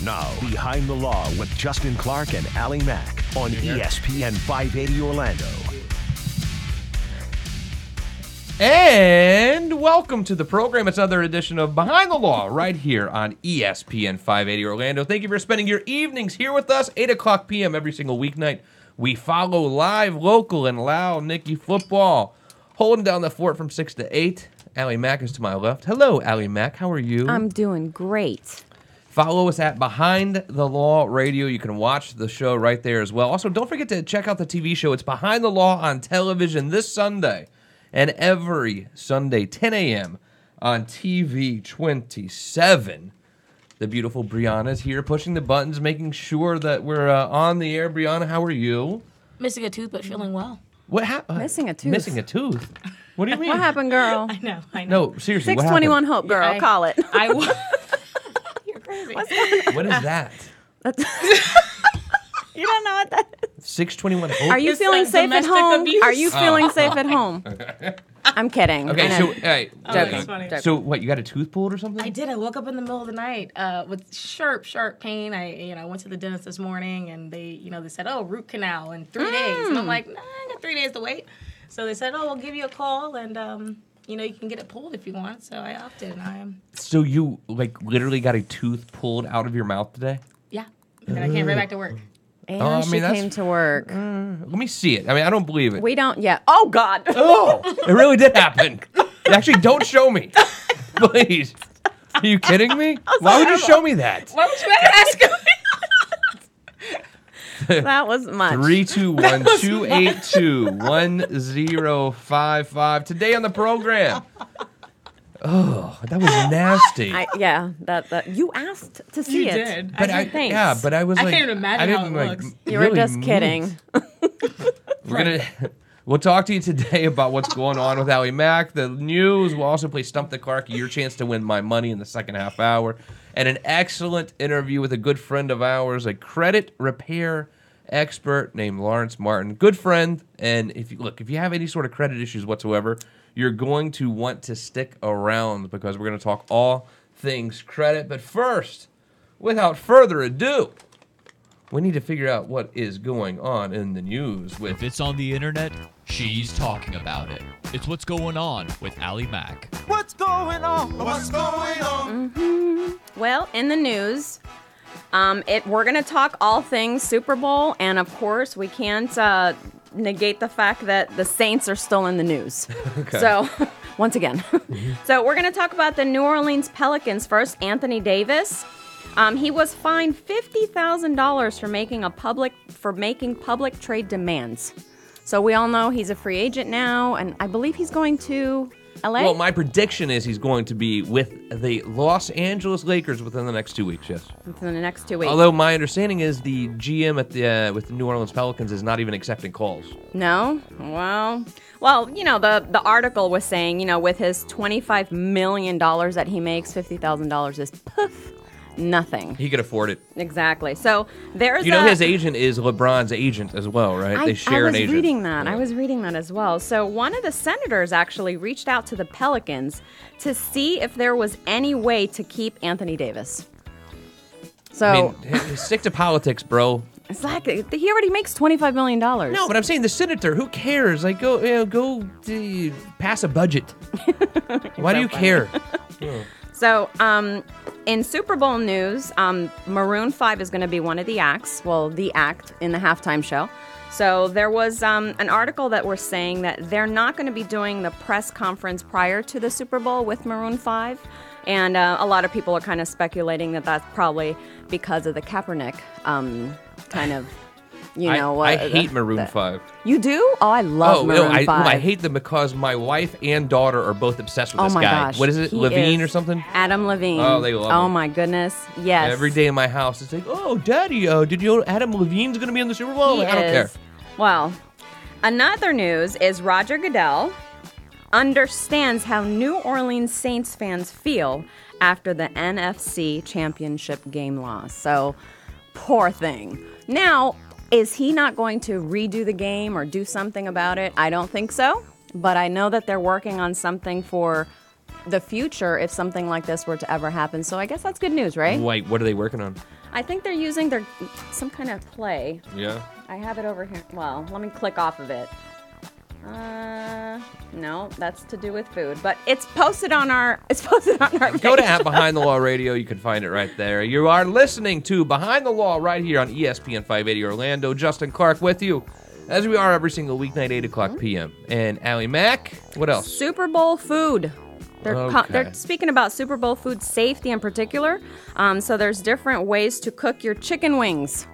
Now, Behind the Law with Justin Clark and Allie Mack on ESPN 580 Orlando. And welcome to the program. It's another edition of Behind the Law right here on ESPN 580 Orlando. Thank you for spending your evenings here with us, 8 o'clock p.m. every single weeknight. We follow live, local, and loud Nicky football. Holding down the fort from 6 to 8. Allie Mack is to my left. Hello, Allie Mack. How are you? I'm doing great. Follow us at Behind the Law Radio. You can watch the show right there as well. Also, don't forget to check out the TV show. It's Behind the Law on television this Sunday and every Sunday, 10 a.m. on TV 27. The beautiful Brianna is here pushing the buttons, making sure that we're on the air. Brianna, how are you? Missing a tooth, but feeling well. What happened? Missing a tooth. Missing a tooth? What do you mean? What happened, girl? I know. No, seriously, what 621 happened? Hope, girl. Yeah, Call it. You're crazy. What is that? You don't know what that is? 621 Hope? Are you It's, feeling safe at domestic home? abuse. Are you feeling safe at home? I'm kidding. Okay, I so, know. hey, Joking. that's funny. Joking. so what, you got a tooth pulled or something? I did. I woke up in the middle of the night with sharp pain. I went to the dentist this morning, and they said, "Oh, root canal in 3 days." And I'm like, "Nah, I got 3 days to wait." So they said, "Oh, we'll give you a call, and you can get it pulled if you want." So I opted, and I am. So you, literally got a tooth pulled out of your mouth today? Yeah. And I came right back to work. And I she mean, that's- came to work. Let me see it. I mean, I don't believe it. We don't yet. Oh, God. Oh, it really did happen. Actually, don't show me. Please. Are you kidding me? Why would you show me that? Why would you ever ask me? That was much. 321-282-1055. Today on the program. Oh, that was nasty. That you asked to see You it. did. But I said thanks. yeah, but I was I like, can't even imagine I how didn't it like. looks. You were really just move. kidding. We'll talk to you today about what's going on with Allie Mack, the news. We'll also play Stump the Clark, your chance to win my money in the second half hour, and an excellent interview with a good friend of ours, a credit repair expert named Lawrence Martin. Good friend, and if you have any sort of credit issues whatsoever, you're going to want to stick around because we're going to talk all things credit. But first, without further ado, we need to figure out what is going on in the news with If it's on the internet, she's talking about it. It's what's going on with Allie Mack. What's going on? What's going on? Well, in the news, we're going to talk all things Super Bowl, and of course, we can't negate the fact that the Saints are still in the news. Okay. So, once again. So, we're going to talk about the New Orleans Pelicans first. Anthony Davis. He was fined $50,000 for making public trade demands. So, we all know he's a free agent now, and I believe he's going to LA. Well, my prediction is he's going to be with the Los Angeles Lakers within the next 2 weeks, yes. Within the next 2 weeks. Although my understanding is the GM at with the New Orleans Pelicans is not even accepting calls. No? Well, the article was saying, with his $25 million that he makes, $50,000 is poof, nothing. He could afford it. Exactly. So there's His agent is LeBron's agent as well, right? They share an agent. I was reading that. Yeah. I was reading that as well. So one of the senators actually reached out to the Pelicans to see if there was any way to keep Anthony Davis. So Stick to politics, bro. exactly, he already makes $25 million. No, but I'm saying the senator. Who cares? Like, go pass a budget. Why do you care? So, in Super Bowl news, Maroon 5 is going to be one of the acts. Well, the act in the halftime show. So there was an article that was saying that they're not going to be doing the press conference prior to the Super Bowl with Maroon 5. And a lot of people are kind of speculating that that's probably because of the Kaepernick kind of, I hate Maroon 5. You do? Oh, I love Maroon 5. I hate them because my wife and daughter are both obsessed with Oh this my guy. gosh. What is it? He Levine is or something? Adam Levine. Oh, they love Oh him. my goodness. Yes. Every day in my house, it's like, oh, Daddy, did you know Adam Levine's going to be in the Super Bowl? He I don't care. is. Well, another news is Roger Goodell understands how New Orleans Saints fans feel after the NFC Championship game loss. So, poor thing. Now, is he not going to redo the game or do something about it? I don't think so. But I know that they're working on something for the future if something like this were to ever happen. So I guess that's good news, right? Wait, what are they working on? I think they're using some kind of play. Yeah. I have it over here. Well, let me click off of it. No, that's to do with food, but it's posted on our. Go to at Behind the Law Radio. You can find it right there. You are listening to Behind the Law right here on ESPN 580 Orlando. Justin Clark with you, as we are every single weeknight, 8 o'clock p.m. And Allie Mack, what else? Super Bowl food. They're speaking about Super Bowl food safety in particular. So there's different ways to cook your chicken wings.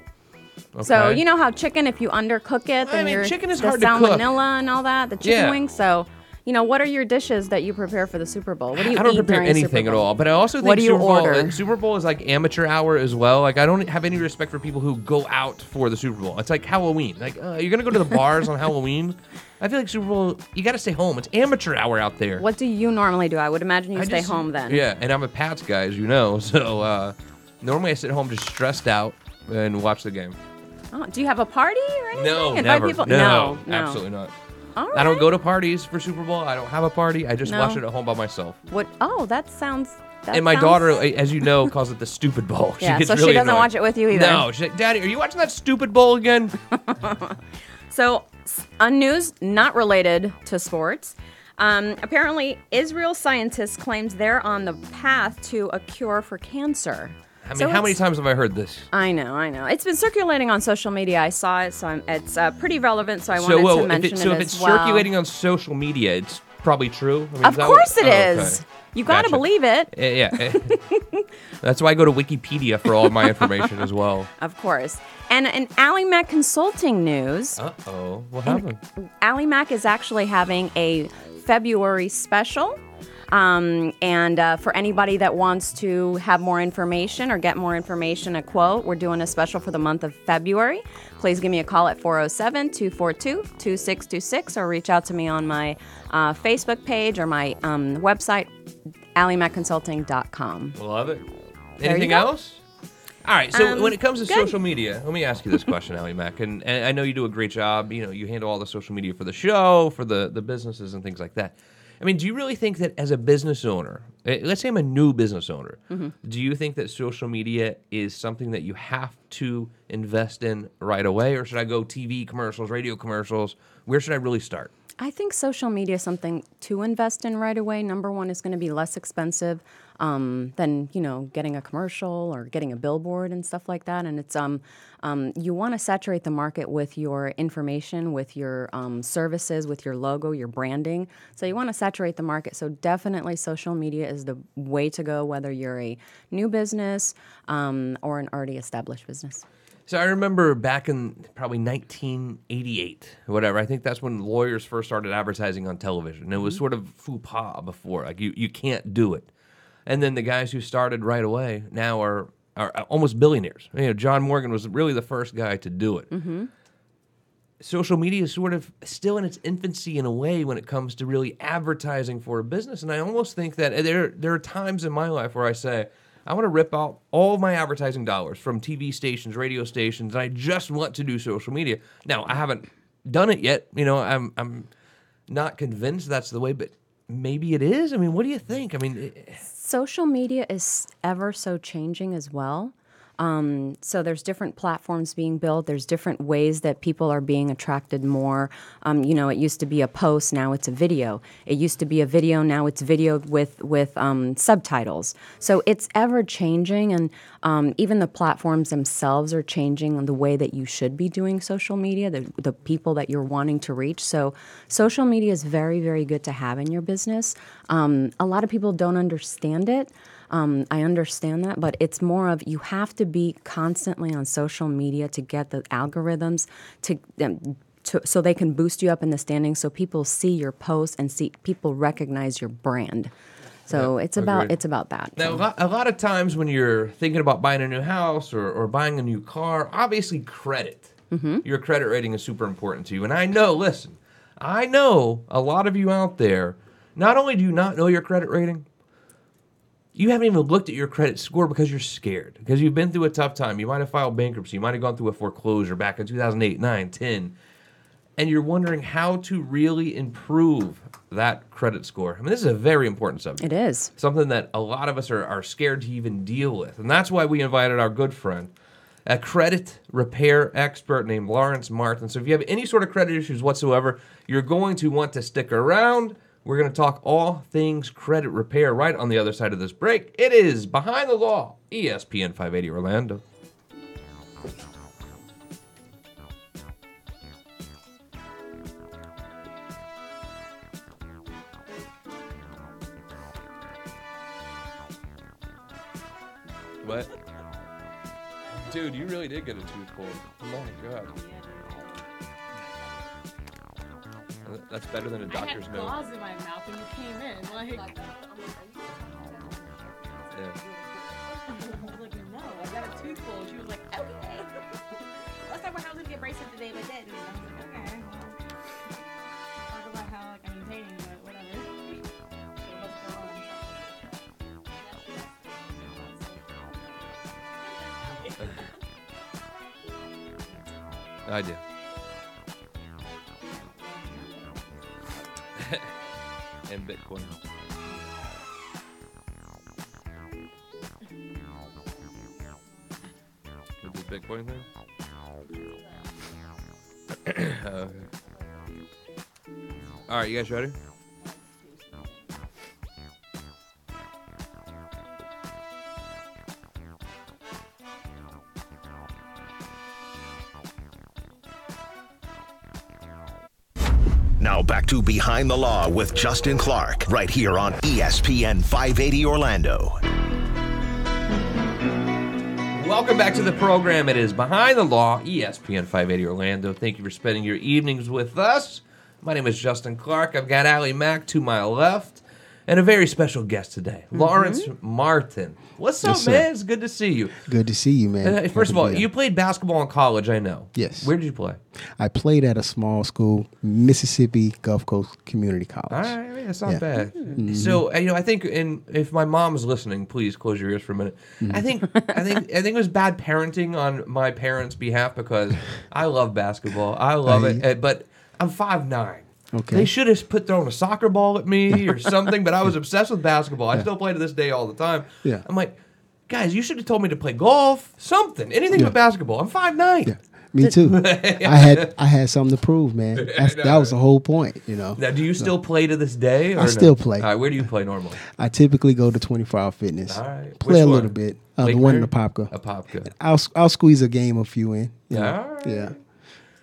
Okay. So you know how chicken, if you undercook it, then chicken is the hard to cook. salmonella and all that, the chicken wings. So, what are your dishes that you prepare for the Super Bowl? What do you eat I don't prepare during anything Super at Bowl? all, but I also think What do you order? Super Bowl is like amateur hour as well. Like, I don't have any respect for people who go out for the Super Bowl. It's like Halloween. Like, you're going to go to the bars on Halloween? I feel like Super Bowl, you got to stay home. It's amateur hour out there. What do you normally do? I would imagine you stay home then. Yeah, and I'm a Pats guy, as you know. So normally I sit home just stressed out and watch the game. Oh, do you have a party or anything? No, Invite never. people? No, absolutely not. All right. I don't go to parties for Super Bowl. I don't have a party. I just No. watch it at home by myself. What? Oh, that sounds. And my daughter, as you know, calls it the stupid bowl. Yeah, gets so really she doesn't annoyed. watch it with you either. No, she's like, Daddy, are you watching that stupid bowl again? So, news not related to sports. Apparently, Israel scientists claims they're on the path to a cure for cancer. I mean, how many times have I heard this? I know. It's been circulating on social media. I saw it, so it's pretty relevant. So I wanted to mention if it it's as well. circulating on social media, it's probably true. I mean, Of course it it is. You got to believe it. Yeah. That's why I go to Wikipedia for all of my information as well. Of course. And in Allie Mack Consulting news, Uh-oh. What happened? Allie Mack is actually having a February special. And for anybody that wants to have more information or get more information, a quote, we're doing a special for the month of February. Please give me a call at 407-242-2626 or reach out to me on my Facebook page or my website, AllieMackConsulting.com. Love it. There Anything you go. else? All right, so when it comes to good. social media, let me ask you this question, Allie Mack, and I know you do a great job. You handle all the social media for the show, for the businesses and things like that. I mean, do you really think that as a business owner, let's say I'm a new business owner, do you think that social media is something that you have to invest in right away, or should I go TV commercials, radio commercials? Where should I really start? I think social media is something to invest in right away. Number one, is going to be less expensive than getting a commercial or getting a billboard and stuff like that. And it's you want to saturate the market with your information, with your services, with your logo, your branding. So you want to saturate the market. So definitely, social media is the way to go, whether you're a new business or an already established business. So I remember back in probably 1988, whatever. I think that's when lawyers first started advertising on television. It was sort of faux pas before, like you can't do it. And then the guys who started right away now are almost billionaires. John Morgan was really the first guy to do it. Social media is sort of still in its infancy in a way when it comes to really advertising for a business. And I almost think that there are times in my life where I say, I want to rip out all of my advertising dollars from TV stations, radio stations, and I just want to do social media. Now, I haven't done it yet. I'm not convinced that's the way, but maybe it is. I mean, what do you think? I mean, social media is ever so changing as well. So there's different platforms being built. There's different ways that people are being attracted more. It used to be a post, now it's a video. It used to be a video, now it's video with subtitles. So it's ever changing, and even the platforms themselves are changing on the way that you should be doing social media, the people that you're wanting to reach. So social media is very, very good to have in your business. A lot of people don't understand it. I understand that, but it's more of you have to be constantly on social media to get the algorithms so they can boost you up in the standings, so people see your posts and people recognize your brand. So it's about that. Now, a lot of times when you're thinking about buying a new house or buying a new car, obviously credit. Your credit rating is super important to you. And I know a lot of you out there, not only do you not know your credit rating, you haven't even looked at your credit score because you're scared, because you've been through a tough time. You might have filed bankruptcy. You might have gone through a foreclosure back in 2008, 9, 10. and you're wondering how to really improve that credit score. I mean, this is a very important subject. It is. Something that a lot of us are scared to even deal with. And that's why we invited our good friend, a credit repair expert named Lawrence Martin. So if you have any sort of credit issues whatsoever, you're going to want to stick around. We're going to talk all things credit repair right on the other side of this break. It is Behind the Law, ESPN 580 Orlando. What? Dude, you really did get a tooth pulled. Oh my god. That's better than a doctor's note. I had claws in my mouth when you came in. Like, Yeah. I was like, no, I got a tooth pulled. She was like, okay. Let's talk about how I was gonna get braces today, but didn't. And I was like, okay. Well, talk about how like I'm maintaining, but whatever. So what's going on? I do. And Bitcoin. With the Bitcoin thing? Okay. All right, you guys ready? Now back to Behind the Law with Justin Clark, right here on ESPN 580 Orlando. Welcome back to the program. It is Behind the Law, ESPN 580 Orlando. Thank you for spending your evenings with us. My name is Justin Clark. I've got Allie Mack to my left, and a very special guest today, Lawrence Martin. What's up, Yes, sir. man? It's good to see you. Good to see you, man. First of all, Yeah. you played basketball in college, I know. Yes. Where did you play? I played at a small school, Mississippi Gulf Coast Community College. All right, I mean, that's not Yeah. bad. So, I think, if my mom is listening, please close your ears for a minute. I think it was bad parenting on my parents' behalf because I love basketball. I love it, but I'm 5'9". Okay. They should have thrown a soccer ball at me or something, but I was obsessed with basketball. I still play to this day all the time. Yeah. I'm like, guys, you should have told me to play golf, something, anything Yeah. but basketball. I'm 5'9". Yeah. Me too. I had something to prove, man. That was the whole point, you know. Now, do you still play to this day? Or I still play. All right, where do you play normally? I typically go to 24-hour fitness. All right. Play Which a one? little bit. The Lake one in Mary? Apopka. Apopka. I'll squeeze a game or few in. You know. All right.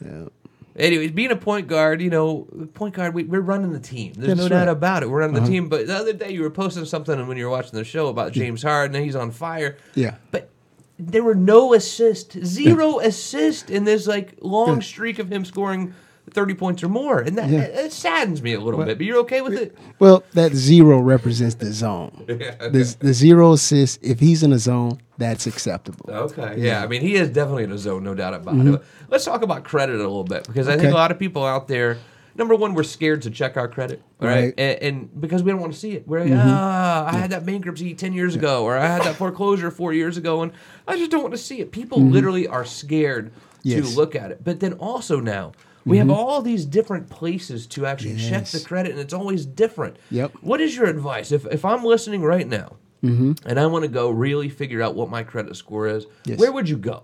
Yeah. Anyways, being a point guard, we're running the team. There's That's no doubt right. about it. We're running the team. But the other day you were posting something when you were watching the show about James Harden, and he's on fire. Yeah. But there were no assists, zero assist in this long streak of him scoring 30 points or more. And that it saddens me a little bit. But you're okay with it? Well, that zero represents the zone. The zero assist, if he's in a zone, that's acceptable. Okay. Yeah. I mean, he is definitely in a zone, no doubt about it. Let's talk about credit a little bit because I think Okay. a lot of people out there, number one, we're scared to check our credit, right? Right. And because we don't want to see it. We're like, I had that bankruptcy 10 years ago, or I had that foreclosure 4 years ago, and I just don't want to see it. People literally are scared Yes. to look at it. But then also now, we have all these different places to actually check the credit, and it's always different. Yep. What is your advice? If I'm listening right now, and I want to go really figure out what my credit score is, Yes. where would you go?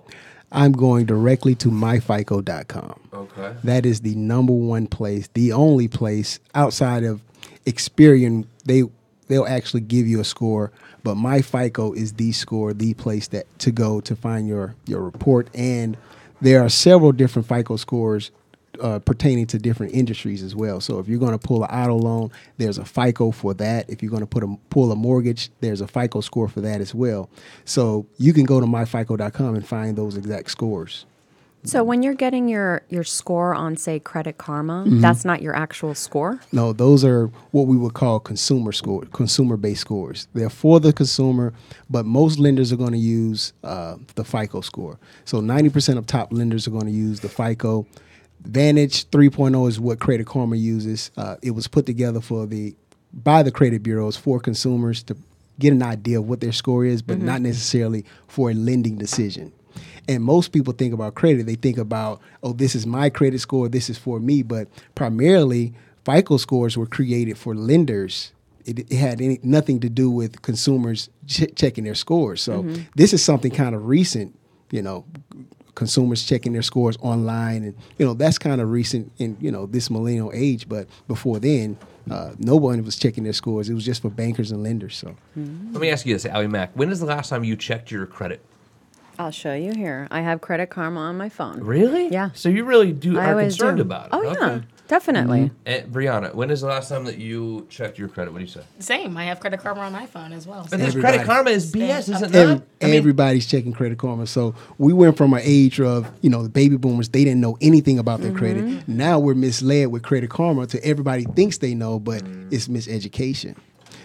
I'm going directly to myfico.com. Okay. That is the number one place, the only place outside of Experian. They'll actually give you a score, but MyFICO is the score, the place to go to find your report. And there are several different FICO scores pertaining to different industries as well. So if you're going to pull an auto loan, there's a FICO for that. If you're going to pull a mortgage, there's a FICO score for that as well. So you can go to myfico.com and find those exact scores. So when you're getting your score on, say, Credit Karma, that's not your actual score? No, those are what we would call consumer-based scores. They're for the consumer, but most lenders are going to use the FICO score. So 90% of top lenders are going to use the FICO. Vantage 3.0 is what Credit Karma uses. It was put together by the credit bureaus for consumers to get an idea of what their score is, but not necessarily for a lending decision. And most people think about credit. They think about, oh, this is my credit score. This is for me. But primarily, FICO scores were created for lenders. It had nothing to do with consumers checking their scores. So this is something kind of recent, consumers checking their scores online. And, that's kind of recent in, this millennial age. But before then, no one was checking their scores. It was just for bankers and lenders. So Let me ask you this, Allie Mack. When is the last time you checked your credit? I'll show you here. I have Credit Karma on my phone. Really? Yeah. So you really I are always concerned do. about it? Oh, yeah. Okay. Definitely. And Brianna, when is the last time that you checked your credit? What do you say? Same. I have Credit Karma on my phone as well. But this Everybody. Credit Karma is BS, is it Every- not? everybody's checking Credit Karma. So we went from an age of, the baby boomers, they didn't know anything about their credit. Now we're misled with Credit Karma to everybody thinks they know, but it's miseducation.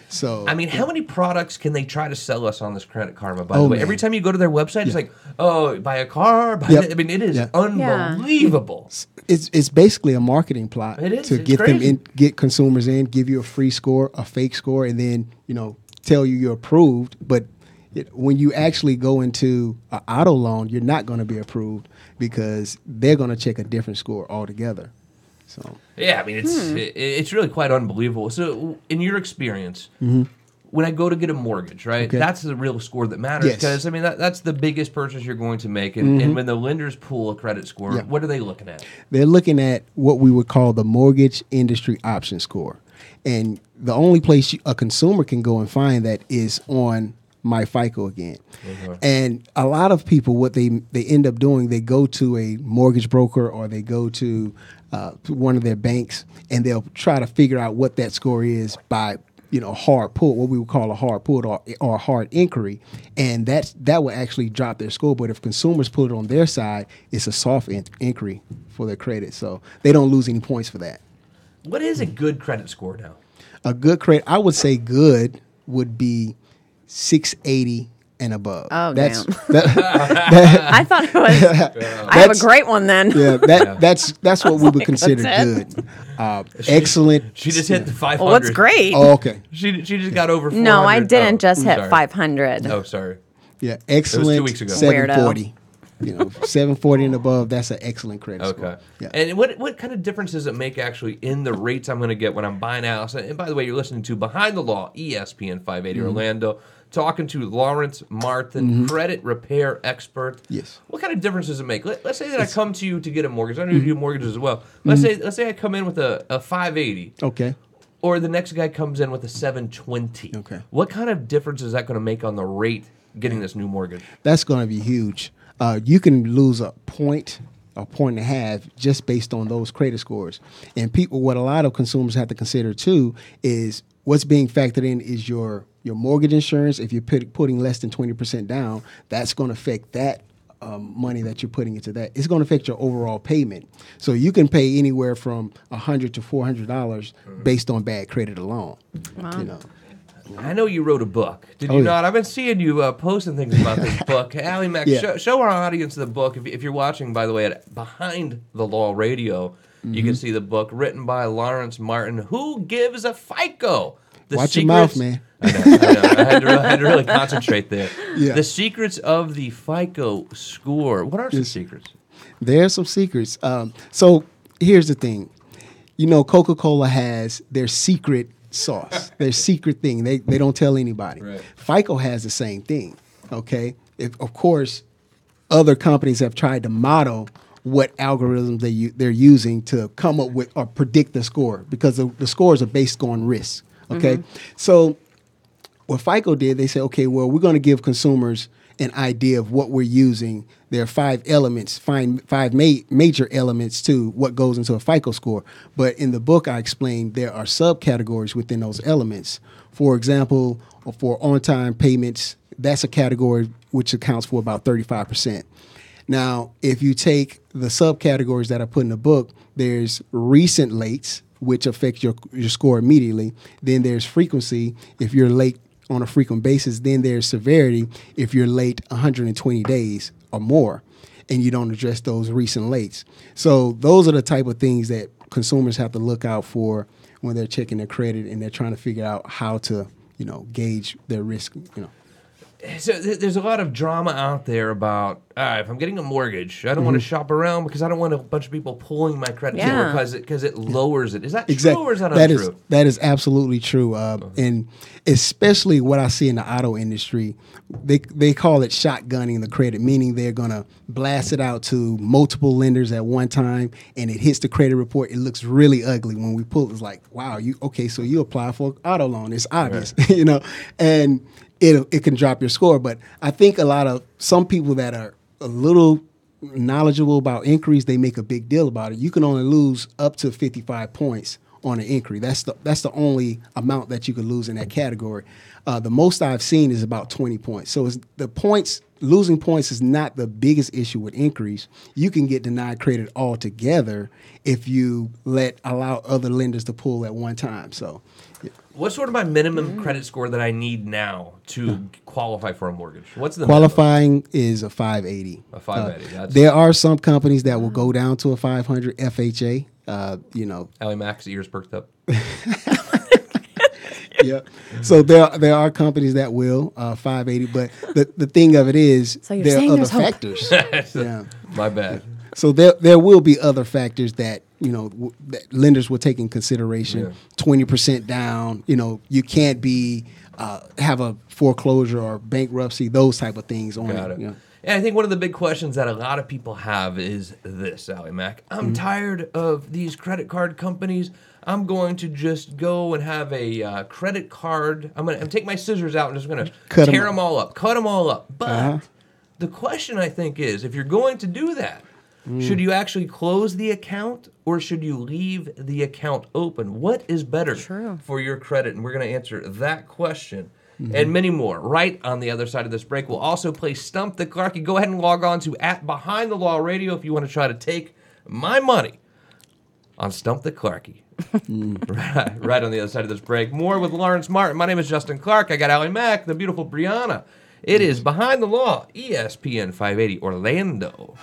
So I mean, how many products can they try to sell us on this Credit Karma, by Oh, the way? man. Every time you go to their website, it's like, oh, buy a car. Yep. I mean, it is Yeah. unbelievable. it's basically a marketing plot It is. to It's get them crazy. in, get consumers in, give you a free score, a fake score, and then tell you you're approved. But when you actually go into an auto loan, you're not going to be approved because they're going to check a different score altogether. So Yeah, I mean, it's really quite unbelievable. So, in your experience, when I go to get a mortgage, right, Okay. that's the real score that matters. Yes. Because, I mean, that's the biggest purchase you're going to make. And when the lenders pull a credit score, Yeah. what are they looking at? they're looking at what we would call the mortgage industry option score. And the only place a consumer can go and find that is on My FICO again. And a lot of people, what they end up doing, they go to a mortgage broker or they go to one of their banks, and they'll try to figure out what that score is by hard pull, what we would call a hard pull or a hard inquiry, and that will actually drop their score. But if consumers put it on their side, it's a soft inquiry for their credit, so they don't lose any points for that. What is a good credit score now? A good credit, I would say, good would be 680 and above. Oh, that's damn. that, I thought it was. I have a That's- great one then. yeah, that's what we would consider that's good. Excellent. She just hit the 500. Well, what's great? Oh, okay. She just got over 400. No, I didn't just I'm hit sorry. 500. Oh, sorry. Yeah, excellent. 2 weeks ago. 740. 740 and above. That's an excellent credit Okay. score. Yeah. And what kind of difference does it make actually in the rates I'm going to get when I'm buying a house? And by the way, you're listening to Behind the Law, ESPN 580 Orlando, talking to Lawrence Martin, credit repair expert. Yes. What kind of difference does it make? Let's say that I come to you to get a mortgage. I know you do mortgages as well. Let's say I come in with a 580. Okay. Or the next guy comes in with a 720. Okay. What kind of difference is that going to make on the rate getting this new mortgage? That's going to be huge. You can lose a point and a half just based on those credit scores. And what a lot of consumers have to consider too is what's being factored in is your mortgage insurance. If you're putting less than 20% down, that's going to affect that money that you're putting into that. It's going to affect your overall payment. So you can pay anywhere from $100 to $400 based on bad credit alone. Wow. I know you wrote a book. Did Oh, you yeah. not? I've been seeing you posting things about this book. Allie Mack, Yeah. show our audience the book. If you're watching, by the way, at Behind the Law Radio, you can see the book written by Lawrence Martin. Who gives a FICO? Watch your mouth, man. I know. I had to really concentrate there. Yeah. The secrets of the FICO score. What are some secrets? There are some secrets. So here's the thing. Coca-Cola has their secret sauce, their secret thing. They don't tell anybody. Right. FICO has the same thing. Okay. Of course, other companies have tried to model what algorithms they're using to come up with or predict the score because the scores are based on risk. Okay. So what FICO did, they said, okay, well, we're going to give consumers an idea of what we're using. There are 5 elements, five major elements to what goes into a FICO score. But in the book, I explained there are subcategories within those elements. For example, for on-time payments, that's a category which accounts for about 35%. Now, if you take the subcategories that I put in the book, there's recent lates, which affect your score immediately. Then there's frequency, if you're late on a frequent basis. Then there's severity, if you're late 120 days or more, and you don't address those recent lates. So those are the type of things that consumers have to look out for when they're checking their credit and they're trying to figure out how to, gauge their risk, So there's a lot of drama out there about if I'm getting a mortgage, I don't want to shop around because I don't want a bunch of people pulling my credit score because it lowers it. Is that true or is that untrue? That is absolutely true. And especially what I see in the auto industry, they call it shotgunning the credit, meaning they're going to blast it out to multiple lenders at one time, and it hits the credit report. It looks really ugly when we pull it. It's like, wow, so you apply for an auto loan. It's obvious, and it can drop your score. But I think some people that are a little knowledgeable about inquiries, they make a big deal about it. You can only lose up to 55 points on an inquiry. That's the only amount that you could lose in that category. The most I've seen is about 20 points. So losing points is not the biggest issue with inquiries. You can get denied credit altogether if you allow other lenders to pull at one time. So. What's sort of my minimum credit score that I need now to qualify for a mortgage? What's the qualifying is a 580. A 580. There are some companies that will go down to a 500 FHA. Allie Mac's ears perked up. Yeah. So there are companies that will 580, but the thing of it is there are other factors. Yeah. My bad. So there will be other factors that that lenders will take in consideration. 20% down. You can't be have a foreclosure or bankruptcy. Those type of things on Got it. Yeah. And I think one of the big questions that a lot of people have is this, Allie Mac. I'm tired of these credit card companies. I'm going to just go and have a credit card. I'm going to take my scissors out and just going to tear them all up, cut them all up. But the question, I think, is if you're going to do that, should you actually close the account or should you leave the account open? What is better for your credit? And we're going to answer that question and many more right on the other side of this break. We'll also play Stump the Clarkie. Go ahead and log on to @BehindTheLawRadio if you want to try to take my money on Stump the Clarkie. Right on the other side of this break. More with Lawrence Martin. My name is Justin Clark. I got Allie Mack, the beautiful Brianna. It is Behind the Law, ESPN 580 Orlando.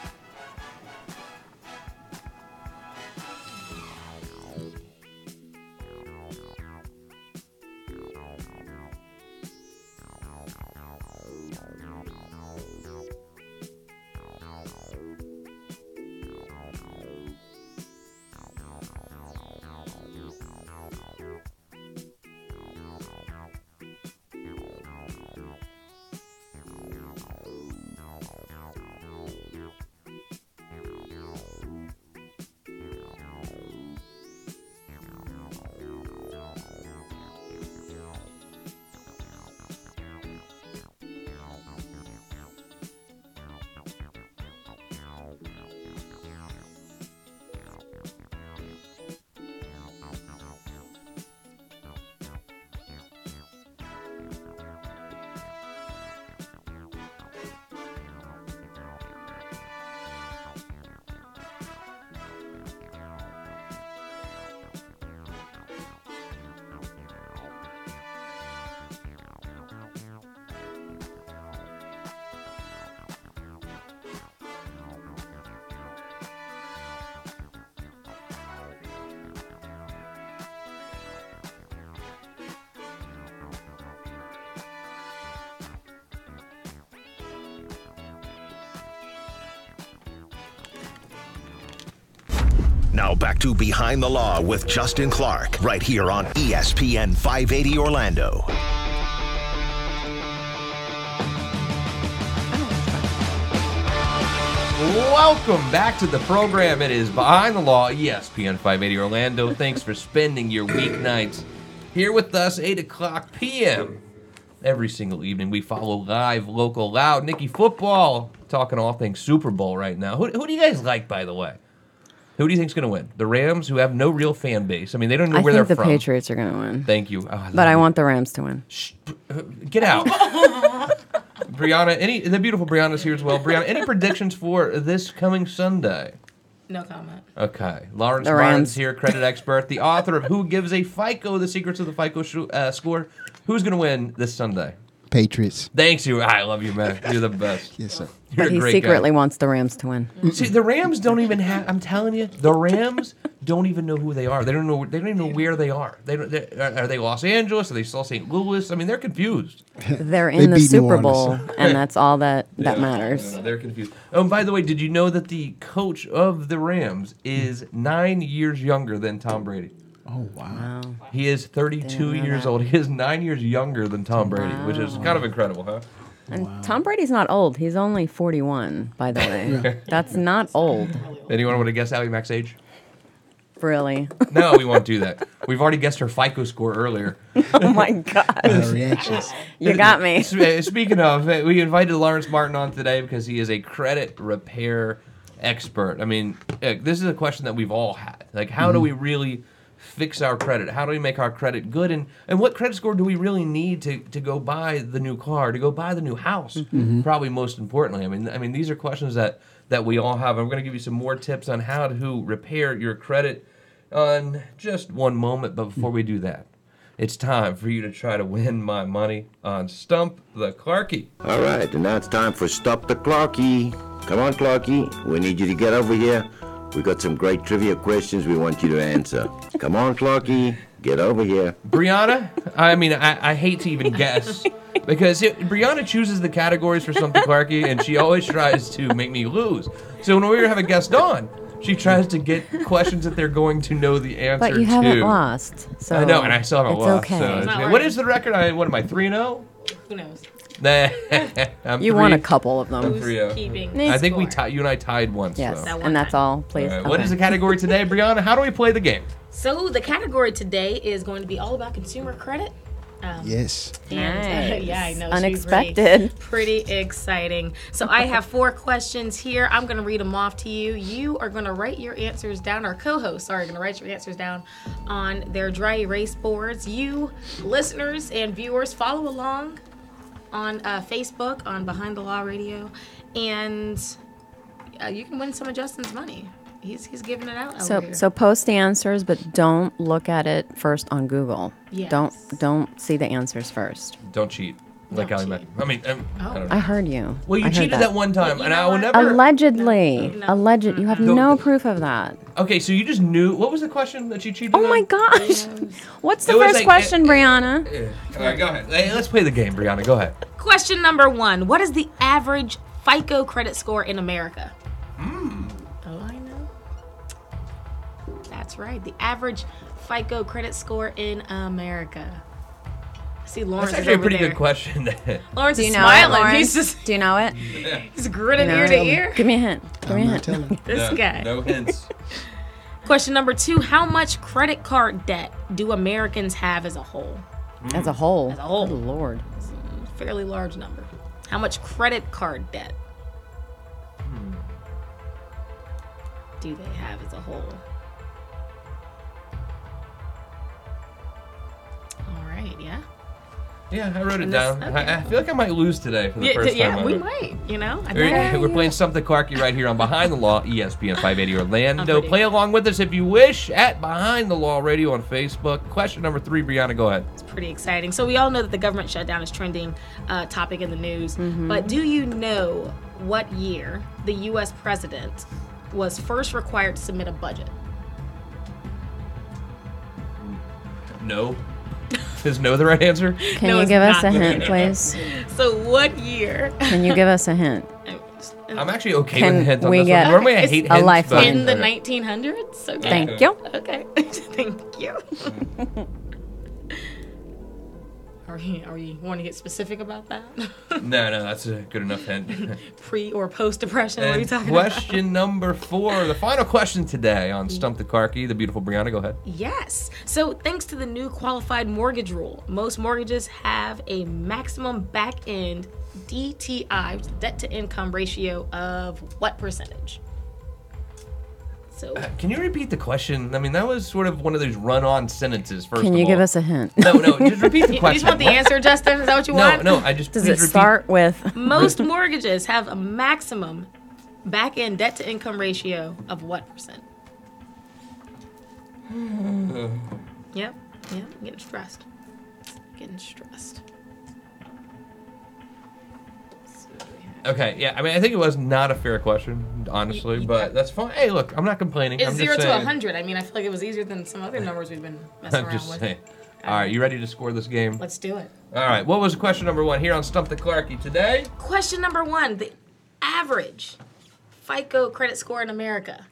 Now back to Behind the Law with Justin Clark, right here on ESPN 580 Orlando. Welcome back to the program. It is Behind the Law, ESPN 580 Orlando. Thanks for spending your weeknights here with us, 8 o'clock p.m. Every single evening. We follow live, local, loud. Nicky Football, talking all things Super Bowl right now. Who do you guys like, by the way? Who do you think's going to win? The Rams, who have no real fan base. I mean, they don't know where they're from. I think the Patriots are going to win. Thank you. But I want the Rams to win. Shh, get out. Brianna, the beautiful Brianna's here as well. Brianna, any predictions for this coming Sunday? No comment. Okay. Lawrence Martin's here, credit expert, the author of Who Gives a FICO, The Secrets of the FICO Score. Who's going to win this Sunday? Patriots. Thanks, you. I love you, man. You're the best. Yes, sir. You're But a he great secretly guy. wants the Rams to win. See, the Rams don't even have. I'm telling you, the Rams don't even know who they are. They don't know. They don't even know where they are. Are they Los Angeles? Are they still St. Louis? I mean, they're confused. They're They in the beat New Super Orleans. Bowl, and that's all that Yeah, matters. they're confused. Oh, and by the way, did you know that the coach of the Rams is 9 years younger than Tom Brady? Oh, wow. Wow. He is 32 Didn't know years that. old. He is 9 years younger than Tom Brady, which is kind of incredible, huh? And Tom Brady's not old. He's only 41, by the way. That's not old, Anyone want to guess Allie Mac's age? really. No, we won't do that. We've already guessed her FICO score earlier. Oh my God. Reactions. You got me. Speaking of, we invited Lawrence Martin on today because he is a credit repair expert. I mean, this is a question that we've all had. Like, how do we really fix our credit? How do we make our credit good? And what credit score do we really need to go buy the new car, to go buy the new house? Probably most importantly. I mean, these are questions that we all have. I'm going to give you some more tips on how to repair your credit on just one moment. But before we do that, it's time for you to try to win my money on Stump the Clarkie. All right, and now it's time for Stop the Clarkie. Come on, Clarkie. We need you to get over here. We got some great trivia questions we want you to answer. Come on, Clarkie. Get over here. Brianna, I mean, I hate to even guess because Brianna chooses the categories for Stump the Clarkie, and she always tries to make me lose. So when we have a guest on, she tries to get questions that they're going to know the answer to. But you haven't lost. So I know, and I still haven't it's lost. okay. So It's not what working. is the record? What am I, 3-0? Who knows? Nah, I'm You won a couple of them. Who's 3-0. keeping? I think score? you and I tied once. Yes, So. That one and that's time. all, please. All right, What Okay. is the category today, Brianna? How do we play the game? So the category today is going to be all about consumer credit. Yes. And, Nice. yeah, I know. Unexpected. Pretty exciting. So I have 4 questions here. I'm going to read them off to you. You are going to write your answers down. Our co-hosts are going to write your answers down on their dry erase boards. You, listeners and viewers, follow along on Facebook on Behind the Law Radio, and you can win some of Justin's money. He's giving it out over here. So post the answers, but don't look at it first on Google. Yes. Don't see the answers first. Don't cheat. Like Don't Ali cheat. Mac. I mean, I don't know. I heard you. Well, you I heard cheated that one time, You and know I will what? never. Allegedly. No. Alleged. You have Don't- no proof of that. Okay, so you just knew. What was the question that you cheated Oh on? my gosh. What's the It was first like- question, Brianna? All right, go ahead. Hey, let's play the game, Brianna. Go ahead. Question number 1. What is the average FICO credit score in America? Oh, I know. That's right. The average FICO credit score in America. See, Lawrence That's is actually a over pretty there. good question. Lawrence Do is you know smiling. it, Lawrence? He's just Do you know it? he's grinning You know ear it? to ear. Give me a hint. Give me a I'm hint. not telling. This guy. No hints. Question number 2. How much credit card debt do Americans have as a whole? As a whole. As a whole. Oh, Lord. Fairly large number. How much credit card debt do they have as a whole? All right, yeah. Yeah, I wrote it And this- down. okay. I feel like I might lose today for the first Yeah, time. we ever. might, you know. I think We're playing Stump the Clarkie right here on Behind the Law, ESPN 580 Orlando. pretty Play good. along with us if you wish at Behind the Law Radio on Facebook. Question number 3, Brianna, go ahead. it's pretty exciting. So we all know that the government shutdown is trending topic in the news. But do you know what year the U.S. president was first required to submit a budget? No. Is no the right answer? Can No, you it's give us a not. hint, please? So what year? Can you give us a hint? I'm actually okay Can with hints on we this get one. Normally I It's hate a hints, lifeline? In the Okay. 1900s? Okay. Thank you. Okay. Thank you. Are you want to get specific about that? No, that's a good enough hint. Pre or post depression? What are you And talking question number 4, the final question today on Stump the Clarkie, the beautiful Brianna, go ahead. about? Yes. So thanks to the new qualified mortgage rule, most mortgages have a maximum back end DTI, debt to income ratio, of what percentage? So Can you repeat the question? I mean, that was sort of one of those run-on sentences, first Can of you all. give us a hint? No, just repeat the you question. just want the answer, Justin? Is that what you No, want? no, I just Does please it repeat. start with Most mortgages have a maximum back-end debt-to-income ratio of what percent? Yep, I'm getting stressed. Getting stressed. Okay, yeah. I mean, I think it was not a fair question, honestly, but that's fine. Hey, look, I'm not complaining. It's I'm 0 just to saying. 100. I mean, I feel like it was easier than some other numbers we've been messing I'm around just with. saying. All right, you ready to score this game? Let's do it. All right, what was question number 1 here on Stump the Clarky today? Question number 1: the average FICO credit score in America.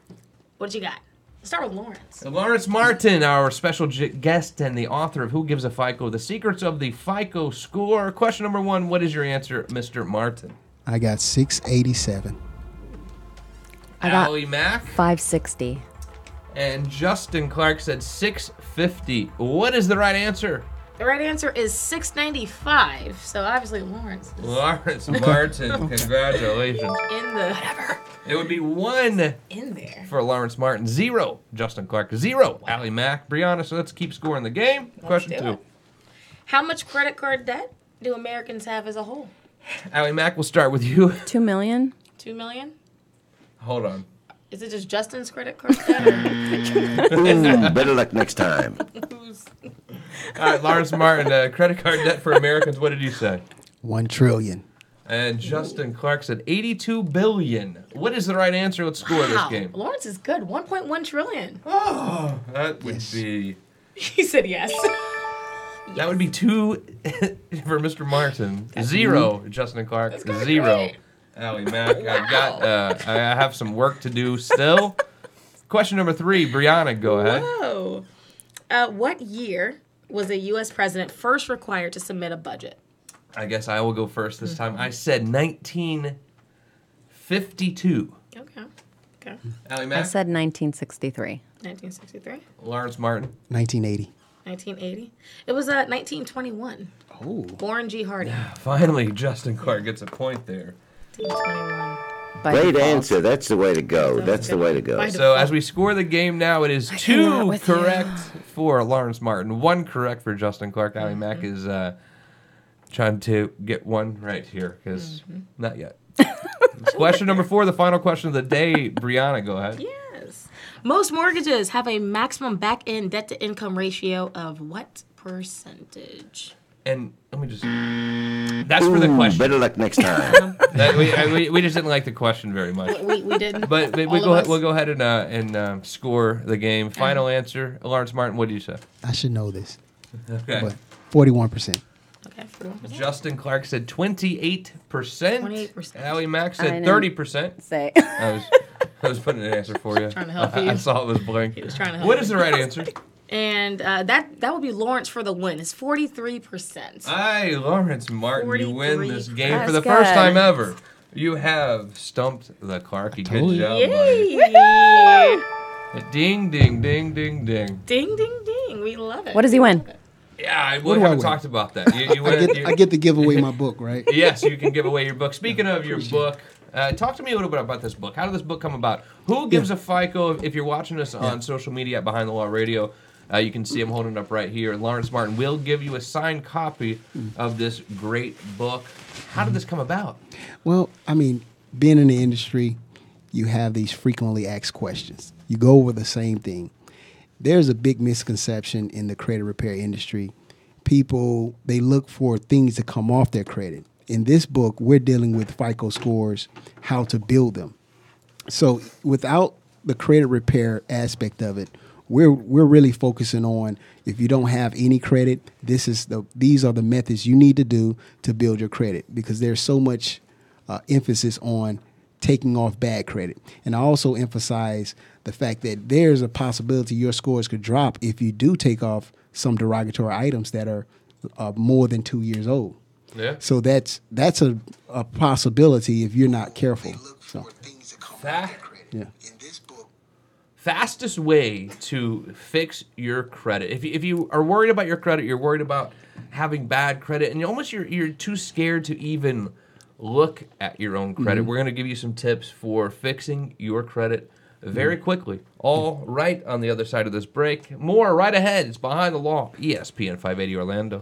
What you got? Let's start with Lawrence. Lawrence Martin, our special guest and the author of Who Gives a FICO? The Secrets of the FICO Score. Question number 1, what is your answer, Mr. Martin? I got 687. I got Allie Mack 560. and Justin Clark said 650. What is the right answer? The right answer is 695. So obviously Lawrence is Lawrence Martin, congratulations. in the whatever It would be 1 in there. for Lawrence Martin, 0 Justin Clark, 0 Allie Mack. Brianna, so let's keep scoring the game. Question do 2. it. How much credit card debt do Americans have as a whole? Allie Mack, we'll start with you. 2 million? 2 million? Hold on. Is it just Justin's credit card debt? Or Ooh, better luck next time. who's? All right, Lawrence Martin, credit card debt for Americans, what did you say? 1 trillion. And Justin Clark said 82 billion. What is the right answer? Let's score this Wow, game. Lawrence is good. 1.1 trillion. Oh, that would be He said yes. that would be 2 for Mr. Martin. 0 Justin Clark. That's kinda 0 great. Allie Mack. I have some work to do still. Question number 3, Brianna, go ahead. Whoa. What year was a U.S. president first required to submit a budget? I guess I will go first this time. I said 1952. Okay. Allie I Mack. said 1963. 1963. Lawrence Martin. 1980. 1980. It was 1921. Oh. Warren G. Harding. Finally, Justin Clark gets a point there. 1921. By Great default. answer. That's the way to go. That's the way to go. By So default. as we score the game now, it is cannot 2 with you. correct for Lawrence Martin, 1 correct for Justin Clark. Allie Mack is trying to get 1 right here because not yet. Question number 4, the final question of the day. Brianna, go ahead. Yes. Most mortgages have a maximum back-end debt-to-income ratio of what percentage? And let me just. That's for the Ooh, question. better luck next time. We just didn't like the question very much. We didn't. But All we'll of go us. ahead and score the game. Final answer, Lawrence Martin. What do you say? I should know this. Okay. But 41%. Okay, 41%. Justin Clark said 28%. 28%. Allie Mack I said didn't- 30%. Say. I was putting an answer for you. Trying to help I you. saw it was blank. He was trying to help What you. is the right answer? And that would be Lawrence for the win. It's 43%. Aye, Lawrence Martin, you win this game for That's the first good. time ever. You have stumped the Clarky. Good told you. job, buddy. Yay! Ding, ding, ding, ding, ding. Ding, ding, ding. We love it. What does he win? Yeah, we do I haven't win? talked about that. You win, I get to give away my book, right? yes, you can give away your book. Speaking of your book, talk to me a little bit about this book. How did this book come about? Who gives a FICO? If you're watching us on social media at Behind the Law Radio, you can see him holding it up right here. Lawrence Martin will give you a signed copy of this great book. How did this come about? Well, I mean, being in the industry, you have these frequently asked questions. You go over the same thing. There's a big misconception in the credit repair industry. People, they look for things to come off their credit. In this book, we're dealing with FICO scores, how to build them. So without the credit repair aspect of it, we're really focusing on if you don't have any credit, these are the methods you need to do to build your credit, because there's so much emphasis on taking off bad credit. And I also emphasize the fact that there's a possibility your scores could drop if you do take off some derogatory items that are more than 2 years old. Yeah. So that's a possibility if you're not careful. So, yeah. Fastest way to fix your credit. If you are worried about your credit, you're worried about having bad credit, and you're too scared to even look at your own credit. We're going to give you some tips for fixing your credit very quickly. All right on the other side of this break. More right ahead. It's Behind the Law, ESPN 580 Orlando.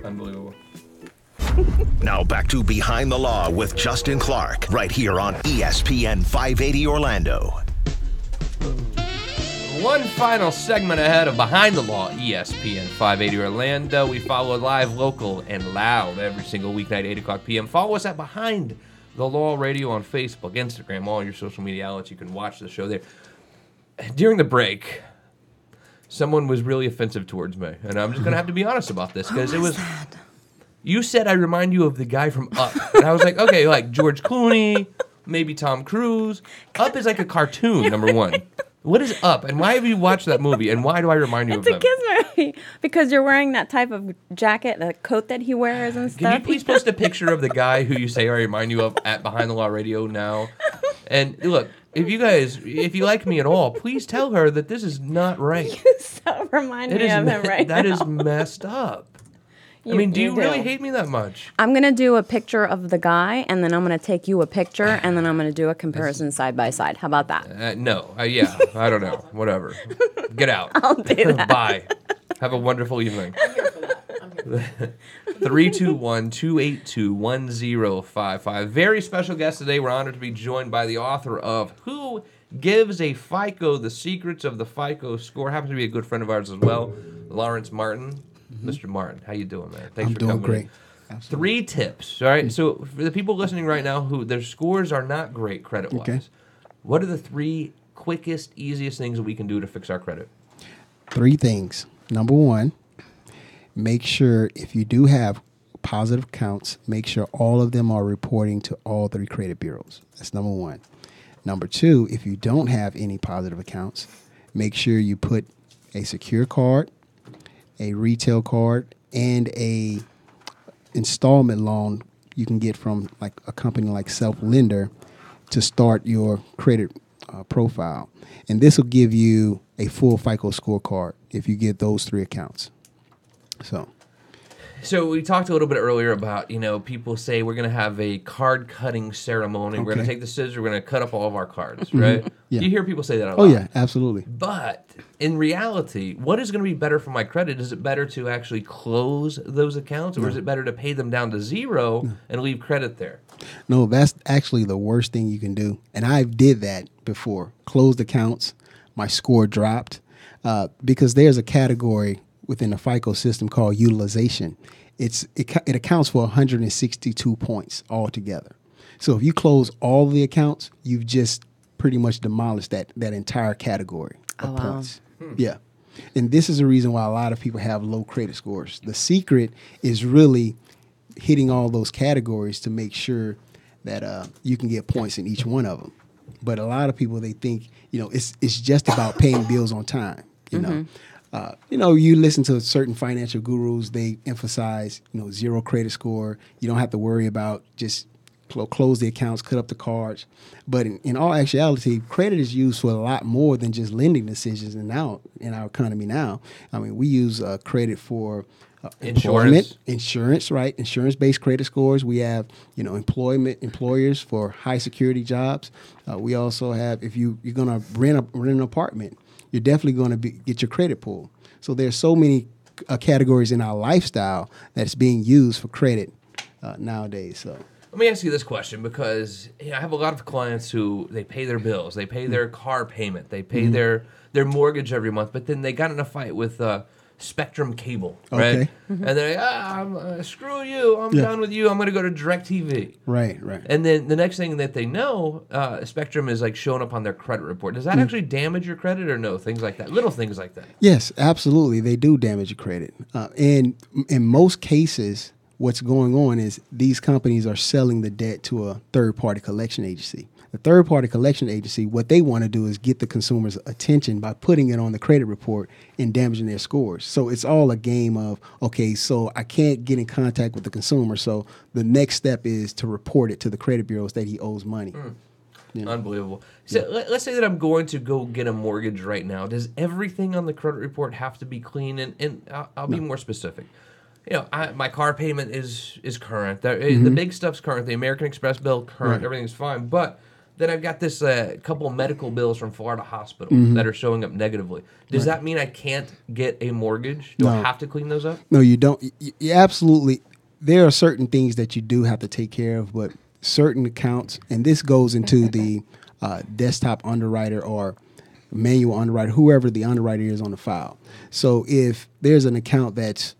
Unbelievable. Now back to Behind the Law with Justin Clark, right here on ESPN 580 Orlando. One final segment ahead of Behind the Law, ESPN 580 Orlando. We follow live, local, and loud every single weeknight, 8 o'clock p.m. Follow us at Behind the Law Radio on Facebook, Instagram, all your social media outlets. You can watch the show there. During the break, someone was really offensive towards me, and I'm just going to have to be honest about this because it was. That? You said I remind you of the guy from Up, and I was like, okay, like George Clooney, maybe Tom Cruise. Up is like a cartoon, number one. What is Up, and why have you watched that movie, and why do I remind you It's of a them? kids movie because you're wearing that type of jacket, the coat that he wears and stuff. Can you please post a picture of the guy who you say I remind you of at Behind the Law Radio now? And look, if you like me at all, please tell her that this is not right. So remind It me is of him right that now. is messed up. I mean, do you really hate me that much? I'm going to do a picture of the guy, and then I'm going to take you a picture, and then I'm going to do a comparison side by side. How about that? No. Yeah, I don't know. Whatever. Get out. I'll do that. Bye. Have a wonderful evening. 321-282-1055. Very special guest today. We're honored to be joined by the author of Who Gives a FICO? The Secrets of the FICO Score. Happens to be a good friend of ours as well, Lawrence Martin. Mr. Martin, how you doing, man? Thanks for coming. I'm doing great. In. Absolutely. 3 tips, all right? So for the people listening right now who their scores are not great credit-wise, Okay. what are the 3 quickest, easiest things that we can do to fix our credit? 3 things. Number 1, make sure if you do have positive accounts, make sure all of them are reporting to all 3 credit bureaus. That's number 1. Number 2, if you don't have any positive accounts, make sure you put a secure card, a retail card, and a installment loan you can get from like a company like Self-Lender to start your credit profile. And this will give you a full FICO scorecard if you get those 3 accounts. So we talked a little bit earlier about, people say we're going to have a card cutting ceremony. We're going to take the scissors, we're going to cut up all of our cards, right? Yeah. You hear people say that a lot. Oh, yeah, absolutely. But in reality, what is going to be better for my credit? Is it better to actually close those accounts, or is it better to pay them down to 0 and leave credit there? No, that's actually the worst thing you can do. And I did that before. Closed accounts, my score dropped because there's a category within the FICO system called utilization. It accounts for 162 points altogether. So if you close all the accounts, you've just pretty much demolished that entire category of points. Yeah. And this is the reason why a lot of people have low credit scores. The secret is really hitting all those categories to make sure that you can get points in each one of them. But a lot of people, they think, it's just about paying bills on time, you know. You listen to certain financial gurus, they emphasize, 0 credit score. You don't have to worry about just close the accounts, cut up the cards. But in all actuality, credit is used for a lot more than just lending decisions. And now in our economy now, I mean, we use credit for employment, insurance, right? Insurance-based credit scores. We have, employers for high security jobs. We also have, if you're going to rent an apartment, you're definitely going to get your credit pulled. So there's so many categories in our lifestyle that's being used for credit nowadays. So let me ask you this question, because I have a lot of clients who they pay their bills, they pay their car payment, they pay their mortgage every month, but then they got in a fight with Spectrum Cable, right? Okay. And they're like, screw you, I'm done with you, I'm going to go to DirecTV. Right. And then the next thing that they know, Spectrum is like showing up on their credit report. Does that actually damage your credit or no? Things like that, little things like that. Yes, absolutely. They do damage your credit. And in most cases, what's going on is these companies are selling the debt to a third-party collection agency. The third-party collection agency, what they want to do is get the consumer's attention by putting it on the credit report and damaging their scores. So it's all a game of, okay, so I can't get in contact with the consumer, so the next step is to report it to the credit bureaus that he owes money. Unbelievable. So let's say that I'm going to go get a mortgage right now. Does everything on the credit report have to be clean? And I'll be more specific. My car payment is current. The big stuff's current. The American Express bill, current. Everything's fine. But then I've got this couple of medical bills from Florida Hospital that are showing up negatively. Does that mean I can't get a mortgage? Do I have to clean those up? No, you don't. You absolutely. There are certain things that you do have to take care of, but certain accounts, and this goes into the desktop underwriter or manual underwriter, whoever the underwriter is on the file. So if there's an account that's,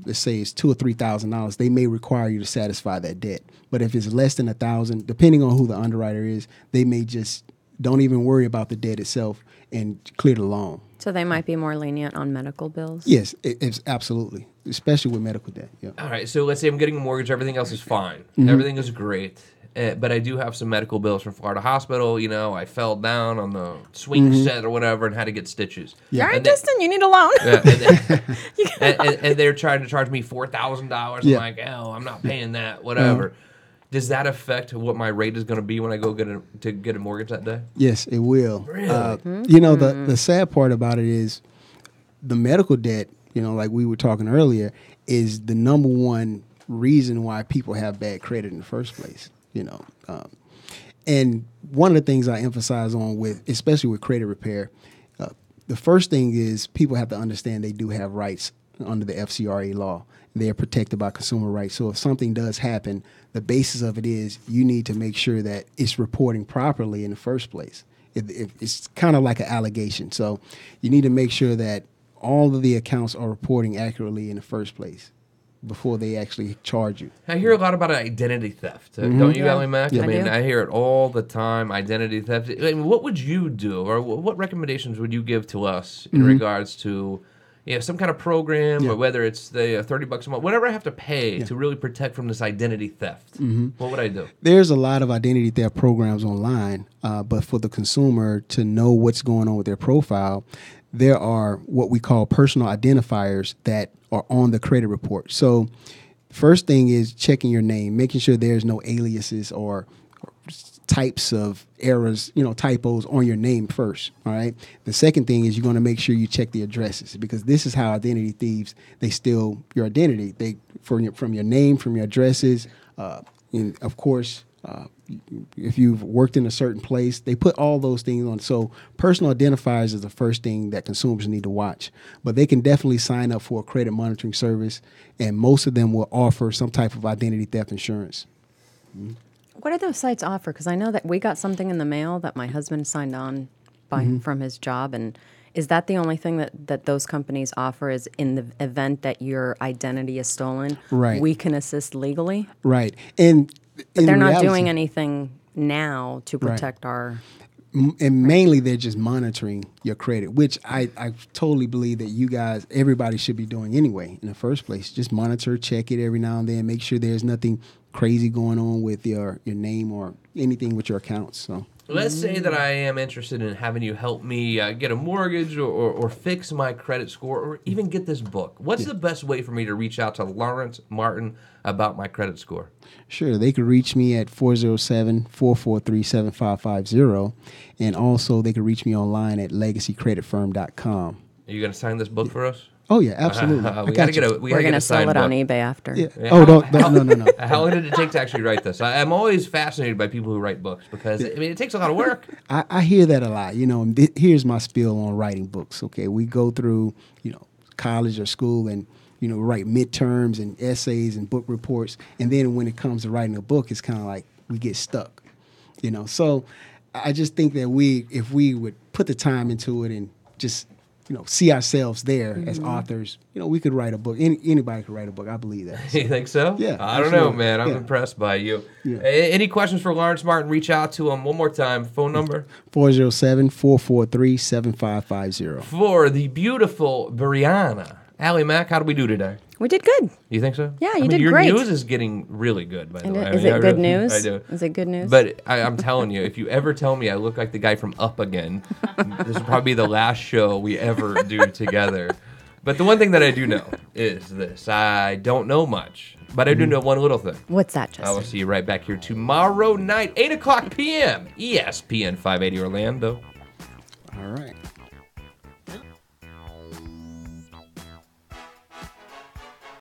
let's say it's $2,000 or $3,000, they may require you to satisfy that debt. But if it's less than $1,000, depending on who the underwriter is, they may just don't even worry about the debt itself and clear the loan. So they might be more lenient on medical bills? Yes, it's absolutely, especially with medical debt. Yeah. All right, so let's say I'm getting a mortgage. Everything else is fine. Everything is great. But I do have some medical bills from Florida Hospital. You know, I fell down on the swing set or whatever and had to get stitches. All right, Justin, you need a loan. And they're trying to charge me $4,000. I'm like, oh, I'm not paying that, whatever. Does that affect what my rate is going to be when I go get a mortgage that day? Yes, it will. Really? You know, the sad part about it is the medical debt, you know, like we were talking earlier, is the number one reason why people have bad credit in the first place. You know, and one of the things I emphasize on with, especially with credit repair, the first thing is people have to understand they do have rights under the FCRA law. They are protected by consumer rights. So if something does happen, the basis of it is you need to make sure that it's reporting properly in the first place. It's kind of like an allegation. So you need to make sure that all of the accounts are reporting accurately in the first place before they actually charge you. I hear a lot about identity theft, don't you, Allie Mack? Yeah, I mean, do. I hear it all the time, identity theft. I mean, what would you do, or what recommendations would you give to us in regards to some kind of program, or whether it's the $30 a month, whatever I have to pay to really protect from this identity theft? What would I do? There's a lot of identity theft programs online, but for the consumer to know what's going on with their profile, there are what we call personal identifiers that are on the credit report. So first thing is checking your name, making sure there's no aliases or types of errors, typos on your name first, all right? The second thing is you're going to make sure you check the addresses, because this is how identity thieves, they steal your identity. They from your name, from your addresses, and of course, if you've worked in a certain place, they put all those things on. So personal identifiers is the first thing that consumers need to watch. But they can definitely sign up for a credit monitoring service, and most of them will offer some type of identity theft insurance. What do those sites offer? Because I know that we got something in the mail that my husband signed on from his job, and is that the only thing that those companies offer, is in the event that your identity is stolen, right, we can assist legally? Right. And but they're not doing anything now to protect our... And mainly they're just monitoring your credit, which I totally believe that everybody should be doing anyway in the first place. Just monitor, check it every now and then, make sure there's nothing crazy going on with your name or anything with your accounts. So let's say that I am interested in having you help me get a mortgage or fix my credit score, or even get this book. What's the best way for me to reach out to Lawrence Martin about my credit score? Sure. They could reach me at 407-443-7550. And also they could reach me online at legacycreditfirm.com. Are you going to sign this book for us? Oh, yeah, absolutely. We got to get a We're going to sell it on eBay after. Yeah. Oh, no. How long did it take to actually write this? I'm always fascinated by people who write books, because it takes a lot of work. I hear that a lot. And here's my spiel on writing books. Okay, we go through college or school and write midterms and essays and book reports, and then when it comes to writing a book, it's kind of like we get stuck. So I just think that if we would put the time into it and just see ourselves there as authors, we could write a book. Anybody could write a book. I believe that. You think so? Yeah. I don't know, man. I'm impressed by you. Yeah. Any questions for Lawrence Martin? Reach out to him. One more time. Phone number? 407-443-7550. For the beautiful Brianna. Allie Mack, how do we do today? We did good. You think so? Yeah, you did your great. Your news is getting really good, by the way. Is it good news? I do. Is it good news? But I'm telling you, if you ever tell me I look like the guy from Up again, this will probably be the last show we ever do together. But the one thing that I do know is this. I don't know much, but I do know one little thing. What's that, Justin? I will see you right back here tomorrow night, 8 o'clock p.m., ESPN 580 Orlando. All right.